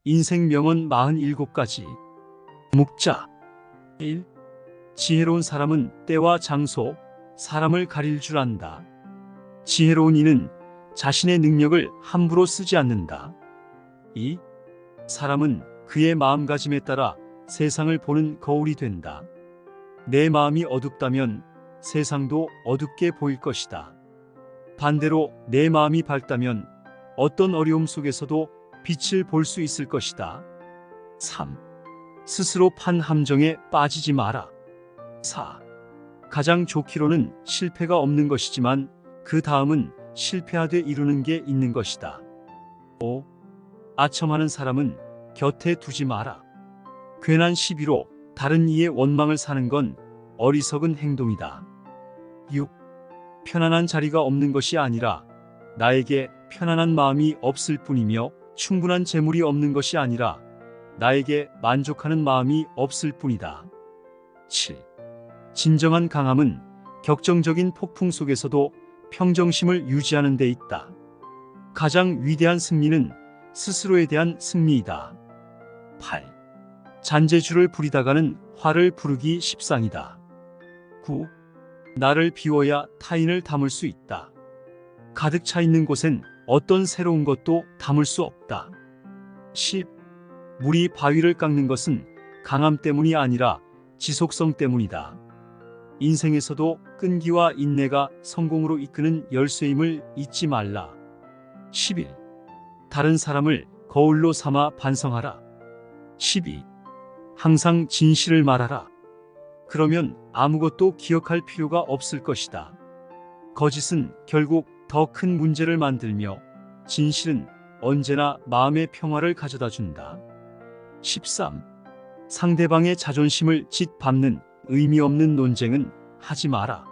인생 명언 47가지. 묵자. 1. 지혜로운 사람은 때와 장소, 사람을 가릴 줄 안다. 지혜로운 이는 자신의 능력을 함부로 쓰지 않는다. 2. 사람은 그의 마음가짐에 따라 세상을 보는 거울이 된다. 내 마음이 어둡다면 세상도 어둡게 보일 것이다. 반대로 내 마음이 밝다면 어떤 어려움 속에서도 빛을 볼 수 있을 것이다. 3. 스스로 판 함정에 빠지지 마라. 4. 가장 좋기로는 실패가 없는 것이지만 그 다음은 실패하되 이루는 게 있는 것이다. 5. 아첨하는 사람은 곁에 두지 마라. 괜한 시비로 다른 이의 원망을 사는 건 어리석은 행동이다. 6. 편안한 자리가 없는 것이 아니라 나에게 편안한 마음이 없을 뿐이며 충분한 재물이 없는 것이 아니라 나에게 만족하는 마음이 없을 뿐이다. 7. 진정한 강함은 격정적인 폭풍 속에서도 평정심을 유지하는 데 있다. 가장 위대한 승리는 스스로에 대한 승리이다. 8. 잔재주를 부리다가는 화를 부르기 십상이다. 9. 나를 비워야 타인을 담을 수 있다. 가득 차 있는 곳엔 어떤 새로운 것도 담을 수 없다. 10. 물이 바위를 깎는 것은 강함 때문이 아니라 지속성 때문이다. 인생에서도 끈기와 인내가 성공으로 이끄는 열쇠임을 잊지 말라. 11. 다른 사람을 거울로 삼아 반성하라. 12. 항상 진실을 말하라. 그러면 아무것도 기억할 필요가 없을 것이다. 거짓은 결국 더 큰 문제를 만들며 진실은 언제나 마음의 평화를 가져다 준다. 13. 상대방의 자존심을 짓밟는 의미 없는 논쟁은 하지 마라.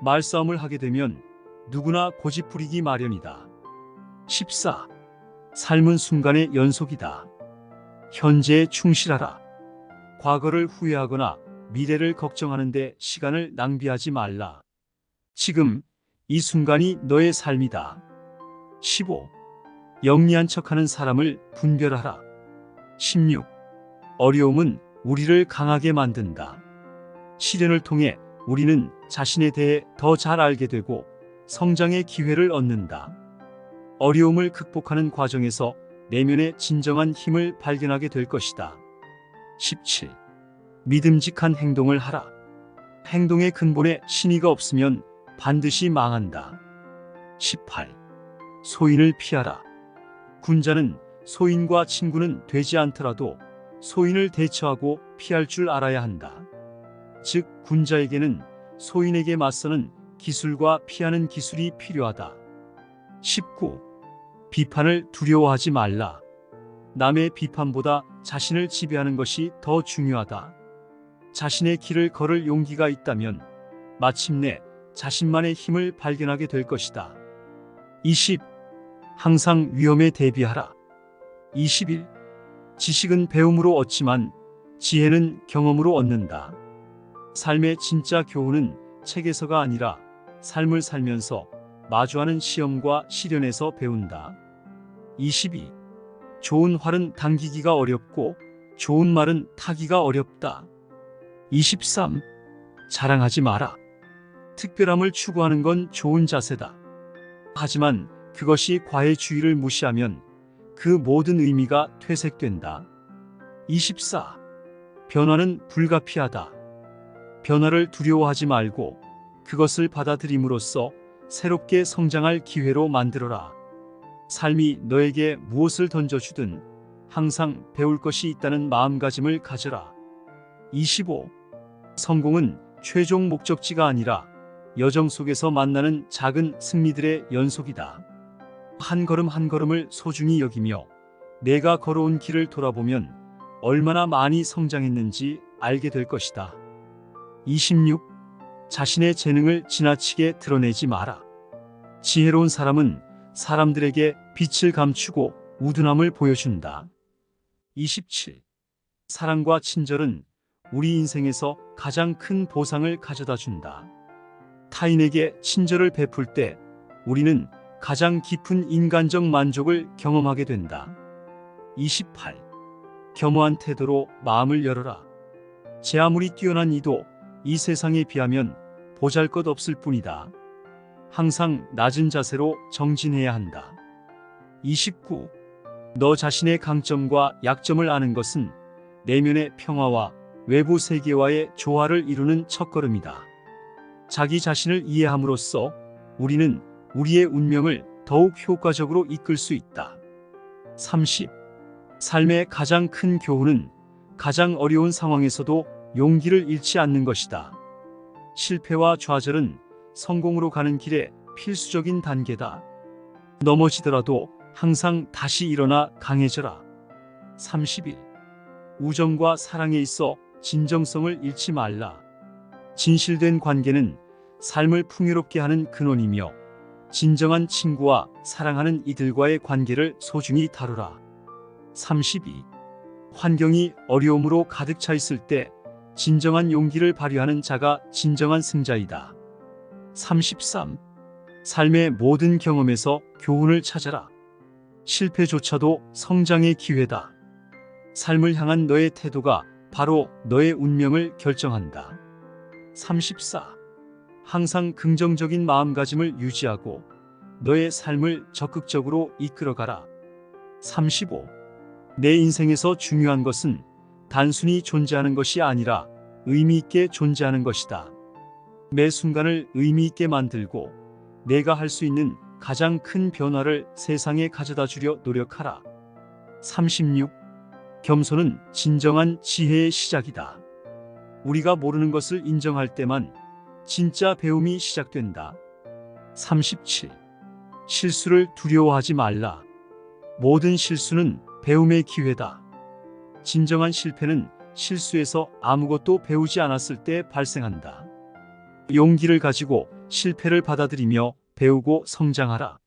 말싸움을 하게 되면 누구나 고집부리기 마련이다. 14. 삶은 순간의 연속이다. 현재에 충실하라. 과거를 후회하거나 미래를 걱정하는데 시간을 낭비하지 말라. 지금 이 순간이 너의 삶이다. 15. 영리한 척하는 사람을 분별하라. 16. 어려움은 우리를 강하게 만든다. 시련을 통해 우리는 자신에 대해 더 잘 알게 되고 성장의 기회를 얻는다. 어려움을 극복하는 과정에서 내면의 진정한 힘을 발견하게 될 것이다. 17. 믿음직한 행동을 하라. 행동의 근본에 신의가 없으면 반드시 망한다. 18. 소인을 피하라. 군자는 소인과 친구는 되지 않더라도 소인을 대처하고 피할 줄 알아야 한다. 즉, 군자에게는 소인에게 맞서는 기술과 피하는 기술이 필요하다. 19. 비판을 두려워하지 말라. 남의 비판보다 자신을 지배하는 것이 더 중요하다. 자신의 길을 걸을 용기가 있다면 마침내 자신만의 힘을 발견하게 될 것이다. 20. 항상 위험에 대비하라. 21. 지식은 배움으로 얻지만 지혜는 경험으로 얻는다. 삶의 진짜 교훈은 책에서가 아니라 삶을 살면서 마주하는 시험과 시련에서 배운다. 22. 좋은 활은 당기기가 어렵고 좋은 말은 타기가 어렵다. 23. 자랑하지 마라. 특별함을 추구하는 건 좋은 자세다. 하지만 그것이 과외주의를 무시하면 그 모든 의미가 퇴색된다. 24. 변화는 불가피하다. 변화를 두려워하지 말고 그것을 받아들임으로써 새롭게 성장할 기회로 만들어라. 삶이 너에게 무엇을 던져주든 항상 배울 것이 있다는 마음가짐을 가져라. 25. 성공은 최종 목적지가 아니라 여정 속에서 만나는 작은 승리들의 연속이다. 한 걸음 한 걸음을 소중히 여기며 내가 걸어온 길을 돌아보면 얼마나 많이 성장했는지 알게 될 것이다. 26. 자신의 재능을 지나치게 드러내지 마라. 지혜로운 사람은 사람들에게 빛을 감추고 우둔함을 보여준다. 27. 사랑과 친절은 우리 인생에서 가장 큰 보상을 가져다 준다. 타인에게 친절을 베풀 때 우리는 가장 깊은 인간적 만족을 경험하게 된다. 28. 겸허한 태도로 마음을 열어라. 제 아무리 뛰어난 이도 이 세상에 비하면 보잘것없을 뿐이다. 항상 낮은 자세로 정진해야 한다. 29. 너 자신의 강점과 약점을 아는 것은 내면의 평화와 외부 세계와의 조화를 이루는 첫걸음이다. 자기 자신을 이해함으로써 우리는 우리의 운명을 더욱 효과적으로 이끌 수 있다. 30. 삶의 가장 큰 교훈은 가장 어려운 상황에서도 용기를 잃지 않는 것이다. 실패와 좌절은 성공으로 가는 길에 필수적인 단계다. 넘어지더라도 항상 다시 일어나 강해져라. 31. 우정과 사랑에 있어 진정성을 잃지 말라. 진실된 관계는 삶을 풍요롭게 하는 근원이며 진정한 친구와 사랑하는 이들과의 관계를 소중히 다루라. 32. 환경이 어려움으로 가득 차 있을 때 진정한 용기를 발휘하는 자가 진정한 승자이다. 33. 삶의 모든 경험에서 교훈을 찾아라. 실패조차도 성장의 기회다. 삶을 향한 너의 태도가 바로 너의 운명을 결정한다. 34. 항상 긍정적인 마음가짐을 유지하고 너의 삶을 적극적으로 이끌어가라. 35. 내 인생에서 중요한 것은 단순히 존재하는 것이 아니라 의미 있게 존재하는 것이다. 매 순간을 의미 있게 만들고 내가 할 수 있는 가장 큰 변화를 세상에 가져다 주려 노력하라. 36. 겸손은 진정한 지혜의 시작이다. 우리가 모르는 것을 인정할 때만 진짜 배움이 시작된다. 37. 실수를 두려워하지 말라. 모든 실수는 배움의 기회다. 진정한 실패는 실수에서 아무것도 배우지 않았을 때 발생한다. 용기를 가지고 실패를 받아들이며 배우고 성장하라.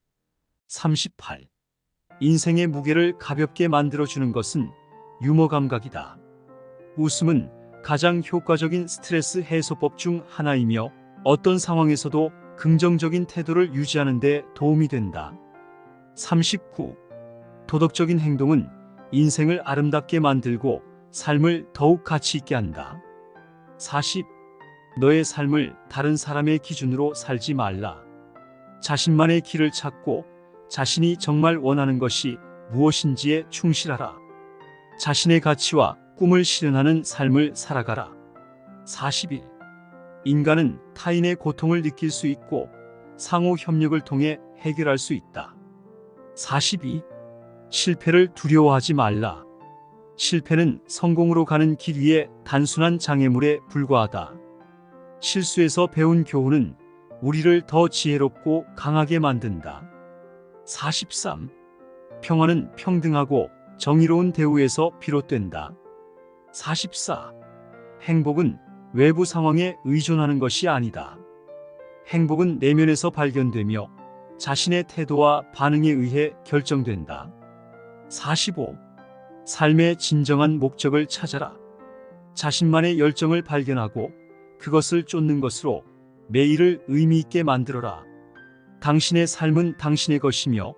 38. 인생의 무게를 가볍게 만들어주는 것은 유머 감각이다. 웃음은 가장 효과적인 스트레스 해소법 중 하나이며 어떤 상황에서도 긍정적인 태도를 유지하는 데 도움이 된다. 39. 도덕적인 행동은 인생을 아름답게 만들고 삶을 더욱 가치 있게 한다. 40. 너의 삶을 다른 사람의 기준으로 살지 말라. 자신만의 길을 찾고 자신이 정말 원하는 것이 무엇인지에 충실하라. 자신의 가치와 꿈을 실현하는 삶을 살아가라. 41. 인간은 타인의 고통을 느낄 수 있고 상호 협력을 통해 해결할 수 있다. 42. 실패를 두려워하지 말라. 실패는 성공으로 가는 길 위에 단순한 장애물에 불과하다. 실수에서 배운 교훈은 우리를 더 지혜롭고 강하게 만든다. 43. 평화는 평등하고 정의로운 대우에서 비롯된다. 44. 행복은 외부 상황에 의존하는 것이 아니다. 행복은 내면에서 발견되며 자신의 태도와 반응에 의해 결정된다. 45. 삶의 진정한 목적을 찾아라. 자신만의 열정을 발견하고 그것을 쫓는 것으로 매일을 의미 있게 만들어라. 당신의 삶은 당신의 것이며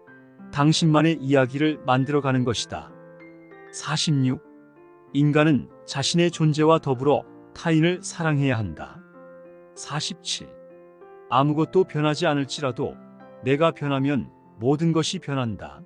당신만의 이야기를 만들어가는 것이다. 46. 인간은 자신의 존재와 더불어 타인을 사랑해야 한다. 47. 아무것도 변하지 않을지라도 내가 변하면 모든 것이 변한다.